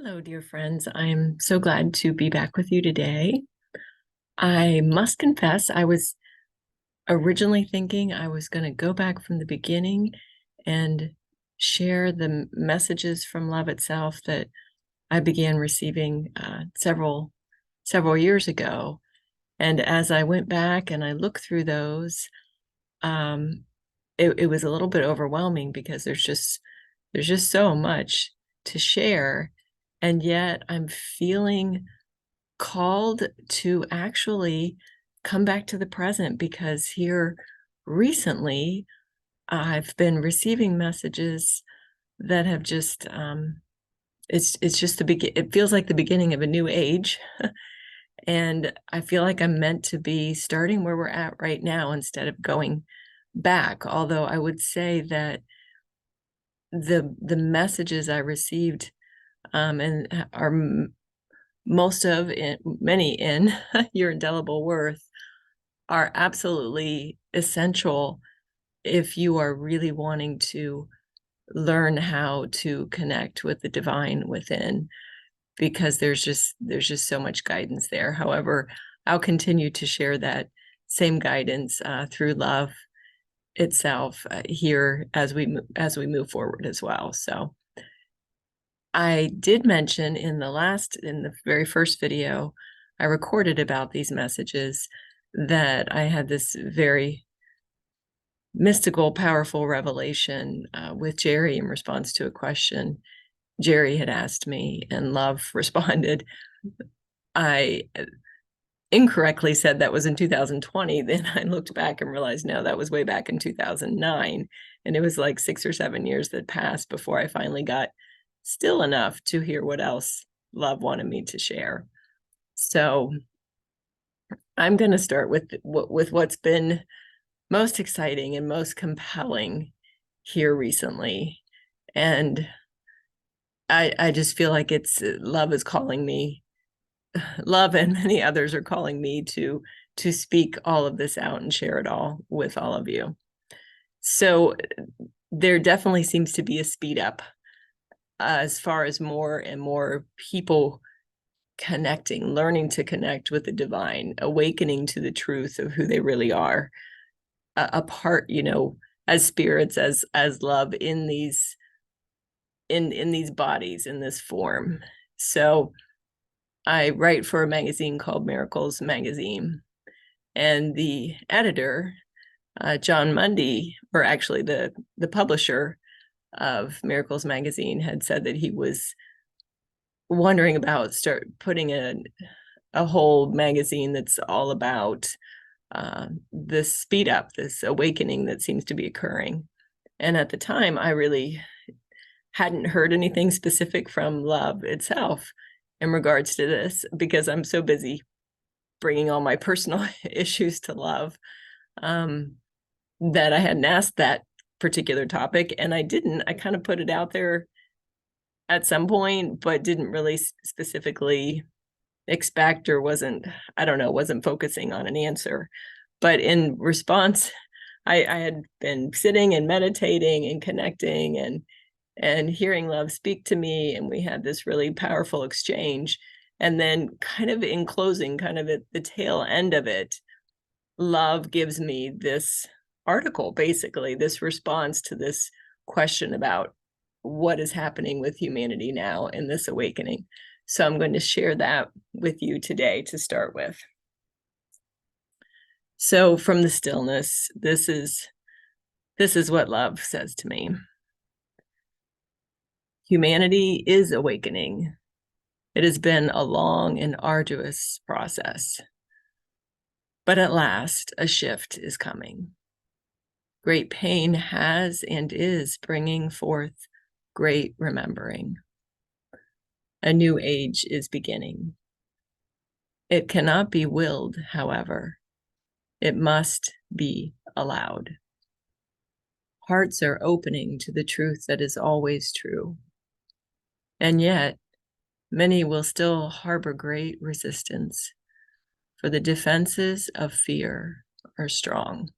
Hello, dear friends. I'm so glad to be back with you today. I must confess, I was originally thinking I was going to go back from the beginning and share the messages from love itself that I began receiving several years ago. And as I went back and I looked through those, um, it was a little bit overwhelming because there's just so much to share, and yet I'm feeling called to actually come back to the present because here recently I've been receiving messages that have just it's just it feels like the beginning of a new age. And I feel like I'm meant to be starting where we're at right now instead of going back, although I would say that the messages I received and are most of it, many in Your Indelible Worth are absolutely essential if you are really wanting to learn how to connect with the divine within, because there's just so much guidance there. However, I'll continue to share that same guidance through love itself here as we move forward as well. So I did mention in the very first video I recorded about these messages that I had this very mystical, powerful revelation with Jerry in response to a question Jerry had asked me, and love responded. I incorrectly said that was in 2020. Then I looked back and realized, no, that was way back in 2009. And it was like 6 or 7 years that passed before I finally got still enough to hear what else love wanted me to share. So I'm going to start with what's been most exciting and most compelling here recently. And I just feel like love is calling me. Love and many others are calling me to speak all of this out and share it all with all of you. So there definitely seems to be a speed up as far as more and more people connecting, learning to connect with the divine, awakening to the truth of who they really are, a part, as spirits, as love in these bodies, in this form. So I write for a magazine called Miracles Magazine, and the editor, John Mundy, or actually the publisher of Miracles Magazine, had said that he was wondering about start putting a whole magazine that's all about this speed up, this awakening that seems to be occurring. And at the time, I really hadn't heard anything specific from love itself in regards to this, because I'm so busy bringing all my personal issues to love, that I hadn't asked that particular topic. And I kind of put it out there at some point, but didn't really specifically expect, or wasn't focusing on an answer. But in response, I had been sitting and meditating and connecting and hearing love speak to me, and we had this really powerful exchange. And then kind of in closing, kind of at the tail end of it, love gives me this article, basically this response to this question about what is happening with humanity now in this awakening. So I'm going to share that with you today to start with. So from the stillness, this is what love says to me. Humanity is awakening. It has been a long and arduous process, but at last a shift is coming. Great pain has and is bringing forth great remembering. A new age is beginning. It cannot be willed, however. It must be allowed. Hearts are opening to the truth that is always true. And yet, many will still harbor great resistance, for the defenses of fear are strong.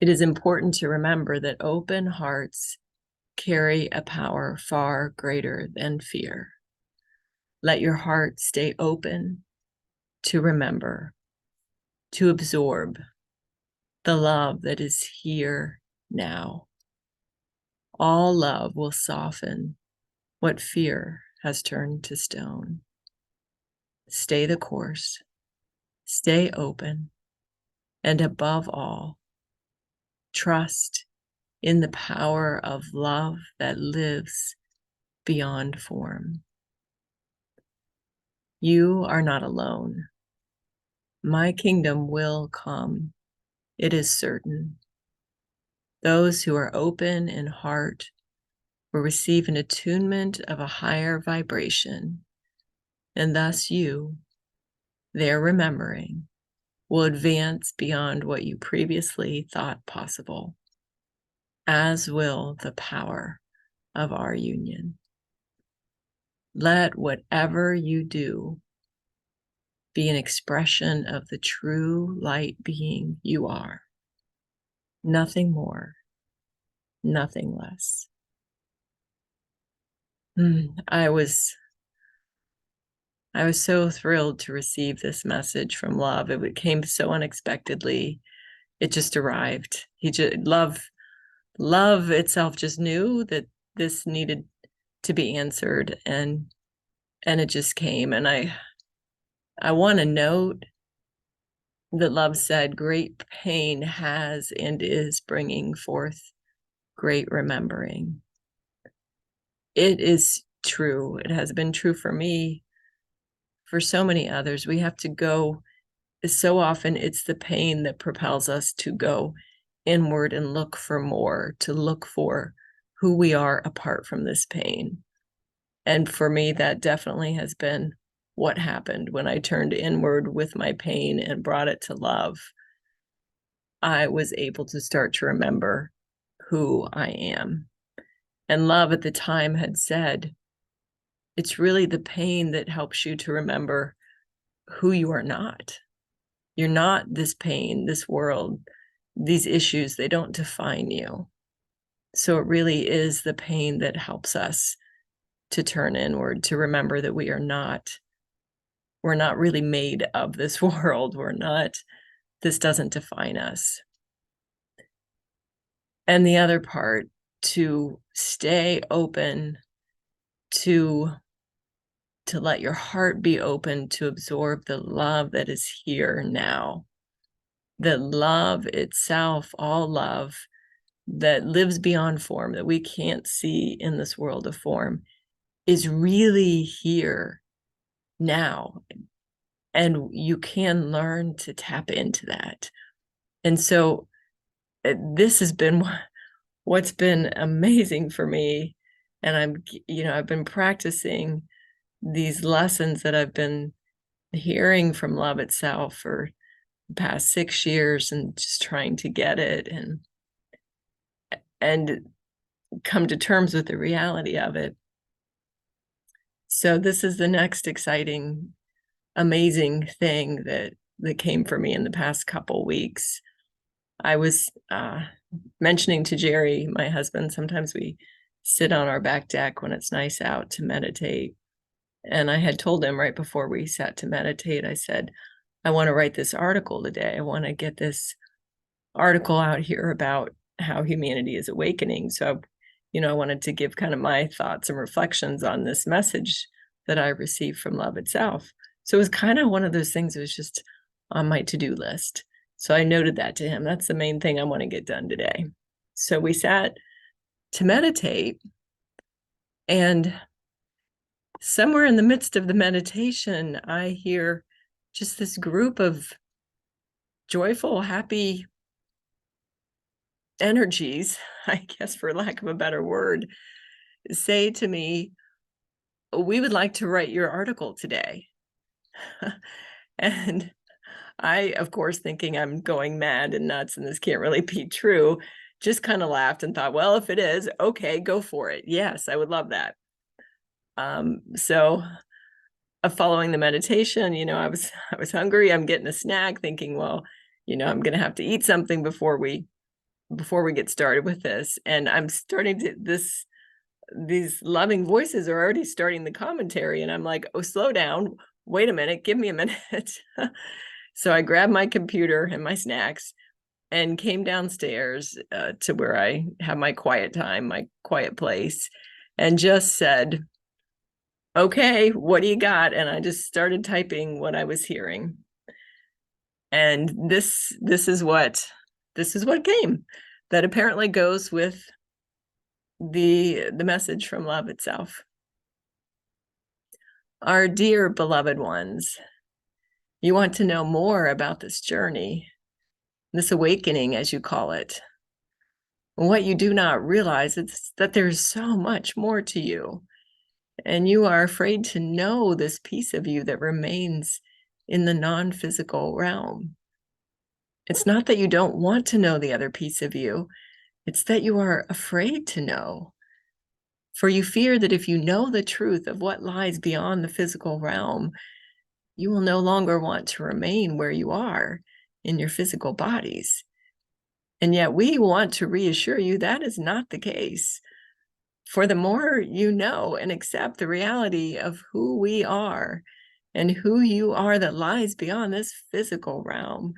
It is important to remember that open hearts carry a power far greater than fear. Let your heart stay open to remember, to absorb the love that is here now. All love will soften what fear has turned to stone. Stay the course, stay open, and above all, trust in the power of love that lives beyond form. You are not alone. My kingdom will come. It is certain. Those who are open in heart will receive an attunement of a higher vibration, and thus you, their remembering, will advance beyond what you previously thought possible, as will the power of our union. Let whatever you do be an expression of the true light being you are. Nothing more, nothing less. I was so thrilled to receive this message from love. It came so unexpectedly. It just arrived. Love itself just knew that this needed to be answered, and it just came. And I want to note that love said, great pain has and is bringing forth great remembering. It is true. It has been true for me, for so many others. We have to go, so often it's the pain that propels us to go inward and look for more, to look for who we are apart from this pain. And for me, that definitely has been what happened when I turned inward with my pain and brought it to love. I was able to start to remember who I am. And love at the time had said, it's really the pain that helps you to remember who you are not. You're not this pain, this world, these issues, they don't define you. So it really is the pain that helps us to turn inward, to remember that we're not really made of this world. This doesn't define us. And the other part, to stay open, to let your heart be open to absorb the love that is here now. The love itself, all love that lives beyond form, that we can't see in this world of form, is really here now. And you can learn to tap into that. And so this has been what's been amazing for me. And I've been practicing these lessons that I've been hearing from love itself for the past 6 years, and just trying to get it and come to terms with the reality of it. So this is the next exciting, amazing thing that came for me in the past couple weeks. I was mentioning to Jerry, my husband, sometimes we sit on our back deck when it's nice out to meditate. And I had told him right before we sat to meditate, I said, I want to write this article today. I want to get this article out here about how humanity is awakening. So, I wanted to give kind of my thoughts and reflections on this message that I received from love itself. So it was kind of one of those things that was just on my to-do list. So I noted that to him. That's the main thing I want to get done today. So we sat to meditate, and somewhere in the midst of the meditation, I hear just this group of joyful, happy energies, I guess for lack of a better word, say to me, we would like to write your article today. And I, of course, thinking I'm going mad and nuts and this can't really be true, just kind of laughed and thought, well, if it is, okay, go for it. Yes, I would love that. So following the meditation, I was hungry. I'm getting a snack thinking, well, I'm going to have to eat something before we before we get started with this, and I'm starting to these loving voices are already starting the commentary, and I'm like, oh, slow down, wait a minute, give me a minute. So I grabbed my computer and my snacks and came downstairs to where I have my quiet time, my quiet place, and just said, okay, what do you got? And I just started typing what I was hearing. And this is what came, that apparently goes with the message from love itself. Our dear beloved ones, you want to know more about this journey, this awakening, as you call it. What you do not realize is that there's so much more to you, and you are afraid to know this piece of you that remains in the non-physical realm. It's not that you don't want to know the other piece of you, it's that you are afraid to know. For you fear that if you know the truth of what lies beyond the physical realm, you will no longer want to remain where you are in your physical bodies. And yet we want to reassure you that is not the case. For the more you know and accept the reality of who we are and who you are that lies beyond this physical realm,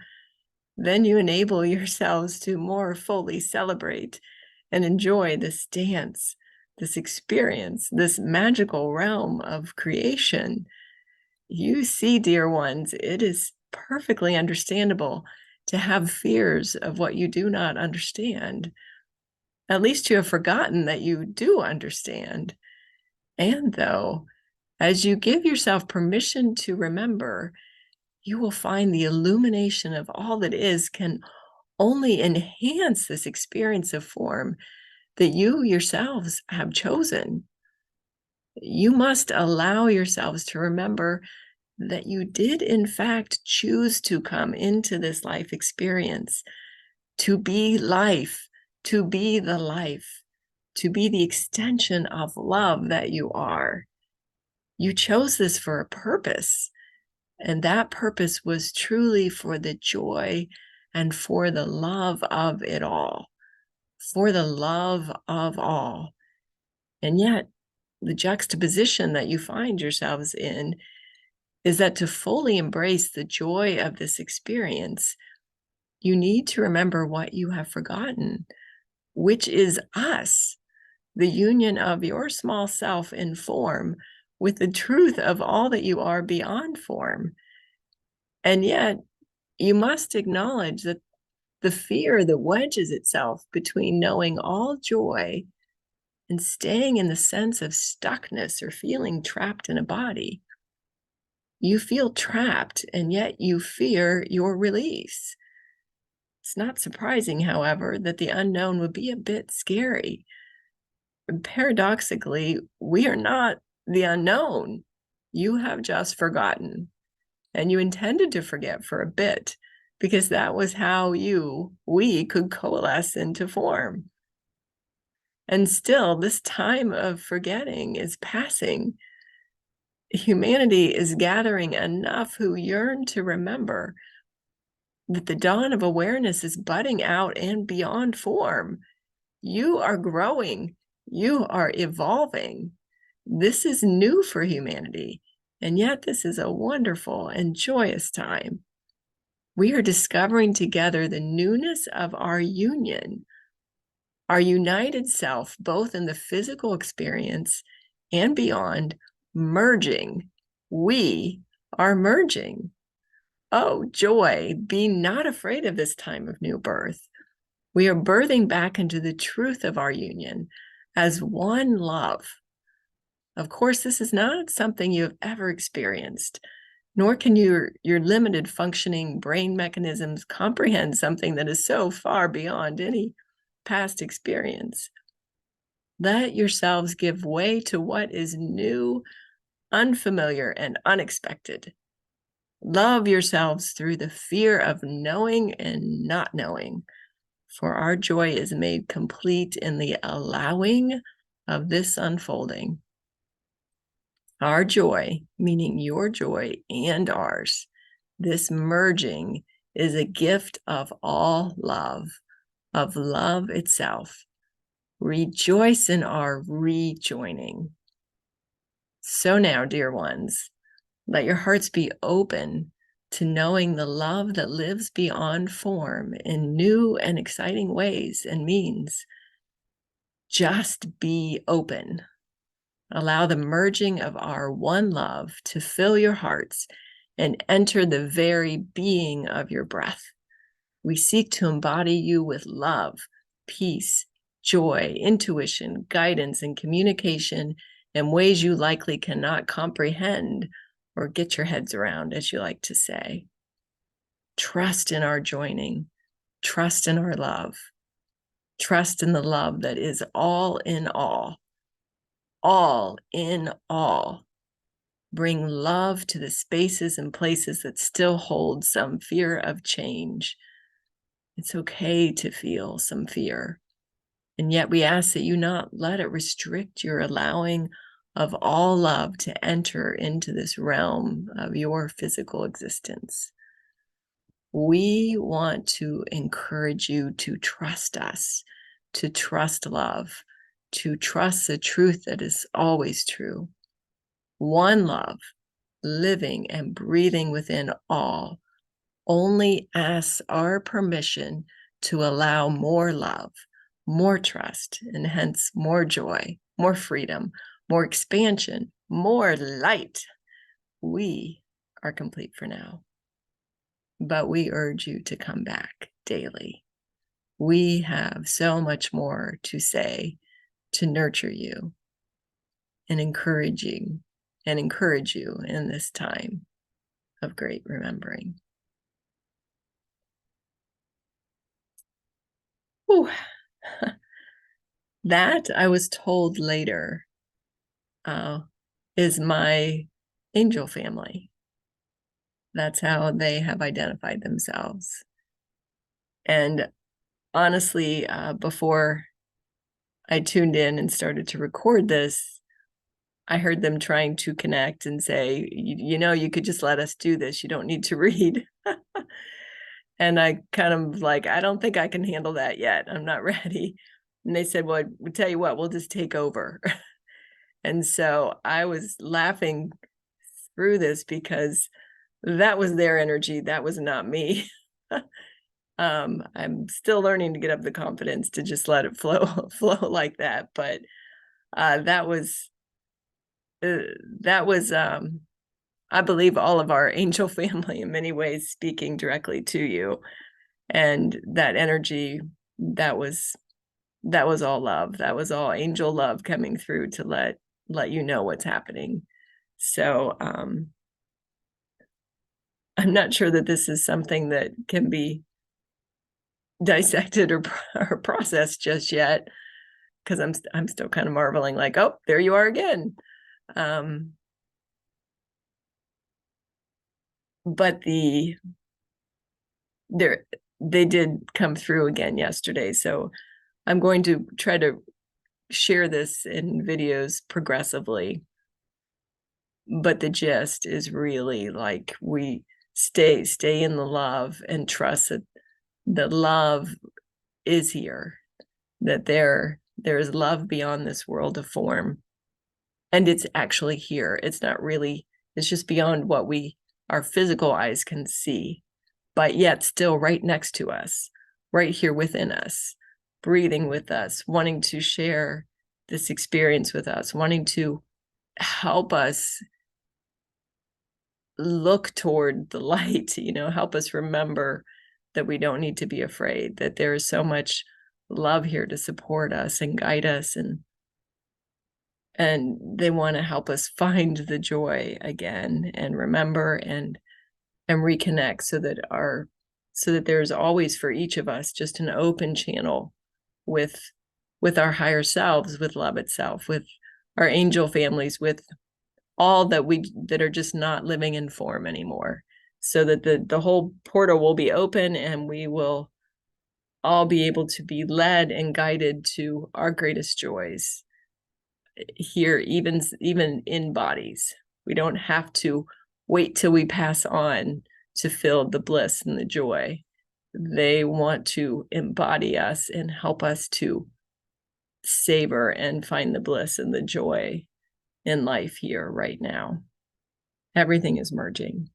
then you enable yourselves to more fully celebrate and enjoy this dance, this experience, this magical realm of creation. You see, dear ones, it is perfectly understandable to have fears of what you do not understand. At least you have forgotten that you do understand. And though, as you give yourself permission to remember, you will find the illumination of all that is can only enhance this experience of form that you yourselves have chosen. You must allow yourselves to remember that you did in fact choose to come into this life experience, to be life, to be the life, to be the extension of love that you are. You chose this for a purpose, and that purpose was truly for the joy and for the love of it all, for the love of all. And yet, the juxtaposition that you find yourselves in is that to fully embrace the joy of this experience, you need to remember what you have forgotten, which is us, the union of your small self in form with the truth of all that you are beyond form. And yet, you must acknowledge that the fear that wedges itself between knowing all joy and staying in the sense of stuckness or feeling trapped in a body. You feel trapped, and yet you fear your release. It's not surprising, however, that the unknown would be a bit scary. And paradoxically, we are not the unknown. You have just forgotten, and you intended to forget for a bit, because that was how we could coalesce into form. And still, this time of forgetting is passing. Humanity is gathering enough who yearn to remember that the dawn of awareness is budding out and beyond form. You are growing. You are evolving. This is new for humanity, and yet this is a wonderful and joyous time. We are discovering together the newness of our union, our united self, both in the physical experience and beyond, merging. We are merging. Oh, joy, be not afraid of this time of new birth. We are birthing back into the truth of our union as one love. Of course, this is not something you have ever experienced, nor can your limited functioning brain mechanisms comprehend something that is so far beyond any past experience. Let yourselves give way to what is new, unfamiliar, and unexpected. Love yourselves through the fear of knowing and not knowing, for our joy is made complete in the allowing of this unfolding. Our joy, meaning your joy and ours, this merging is a gift of all love, of love itself. Rejoice in our rejoining. So now, dear ones, let your hearts be open to knowing the love that lives beyond form in new and exciting ways and means. Just be open. Allow the merging of our one love to fill your hearts and enter the very being of your breath. We seek to embody you with love, peace, joy, intuition, guidance, and communication in ways you likely cannot comprehend or get your heads around, as you like to say. Trust in our joining, trust in our love, trust in the love that is all in all in all. Bring love to the spaces and places that still hold some fear of change. It's okay to feel some fear. And yet we ask that you not let it restrict your allowing of all love to enter into this realm of your physical existence. We want to encourage you to trust us, to trust love, to trust the truth that is always true. One love, living and breathing within all, only asks our permission to allow more love, more trust, and hence more joy, more freedom, more expansion, more light. We are complete for now, but we urge you to come back daily. We have so much more to say to nurture you and encourage you in this time of great remembering. Whew. That, I was told later, is my angel family. That's how they have identified themselves. And honestly, before I tuned in and started to record this, I heard them trying to connect and say, you could just let us do this. You don't need to read. And I kind of like, I don't think I can handle that yet. I'm not ready. And they said, well, we'll tell you what, we'll just take over. And so I was laughing through this because that was their energy. That was not me. I'm still learning to get up the confidence to just let it flow like that. But that was, I believe, all of our angel family in many ways speaking directly to you. And that energy, that was all love. That was all angel love coming through to let you know what's happening. So I'm not sure that this is something that can be dissected or processed just yet, because I'm still kind of marveling, like, oh, there you are again. But they did come through again yesterday, so I'm going to try to share this in videos progressively. But the gist is really like, we stay in the love and trust that the love is here, that there is love beyond this world of form, and it's actually here. It's not really, it's just beyond what our physical eyes can see, but yet still right next to us, right here within us, breathing with us, wanting to share this experience with us, wanting to help us look toward the light, help us remember that we don't need to be afraid, that there is so much love here to support us and guide us, and they want to help us find the joy again and remember and reconnect, so that there's always for each of us just an open channel with our higher selves, with love itself, with our angel families, with all that are just not living in form anymore, so that the whole portal will be open and we will all be able to be led and guided to our greatest joys here, even in bodies. We don't have to wait till we pass on to feel the bliss and the joy they want to embody us and help us to savor and find the bliss and the joy in life here right now. Everything is merging.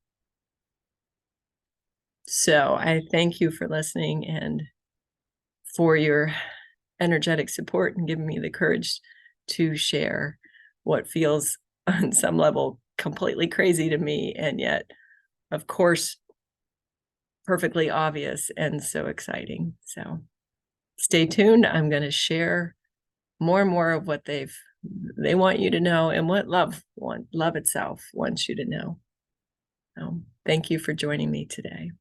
So I thank you for listening and for your energetic support and giving me the courage to share what feels on some level completely crazy to me, and yet, of course, perfectly obvious and so exciting. So stay tuned. I'm going to share more and more of what they want you to know and what love itself wants you to know. Thank you for joining me today.